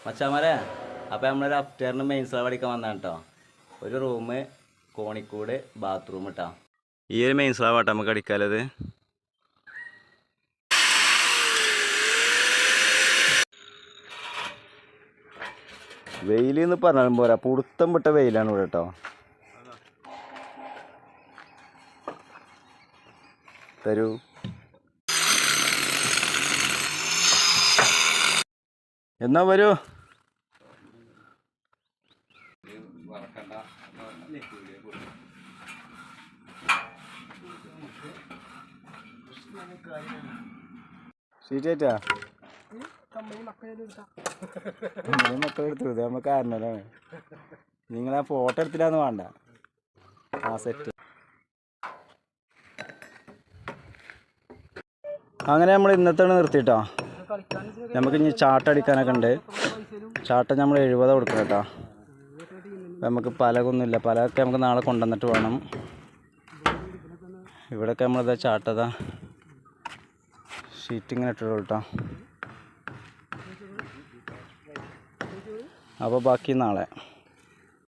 മച്ചാമാരെ അപ്പോൾ നമ്മളൊരു അപ്റ്റേറിന് മെയിൻ സ്ലാബ് അടിക്കാൻ വന്നതാണ് കേട്ടോ. ഒരു റൂം, കോണിക്കൂട്, ബാത്റൂം കേട്ടോ. ഈ ഒരു മെയിൻ സ്ലാബ് ആട്ടോ നമുക്ക് അടിക്കാലത്. വെയിലെന്ന് പറഞ്ഞാലും പോരാ, പുടുത്തം വിട്ട വെയിലാണ് ഇവിടെ കേട്ടോ. തരൂ. എന്നാ വരൂ. ഷീറ്റേറ്റാ മക്കളെടുത്തു നമ്മൾ കാരണമാണ്. നിങ്ങളാ ഫോട്ടോ എടുത്തില്ലാന്ന് വേണ്ട. ആ സെറ്റ്. അങ്ങനെ നമ്മൾ ഇന്നത്തെ നിർത്തിട്ടോ. നമുക്ക് ഇനി ചാട്ട അടിക്കാനൊക്കെ ഉണ്ട്. ചാട്ട നമ്മൾ 70 കൊടുക്കണം കേട്ടോ. നമുക്ക് പലകൊന്നുമില്ല, പലകൊക്കെ നമുക്ക് നാളെ കൊണ്ടുവന്നിട്ട് വേണം. ഇവിടെയൊക്കെ നമ്മളിതാ ചാട്ടതാ ഷീറ്റ് ഇങ്ങനെ ഇട്ടിട്ടുള്ളൂ കേട്ടോ. അപ്പോൾ ബാക്കി നാളെ.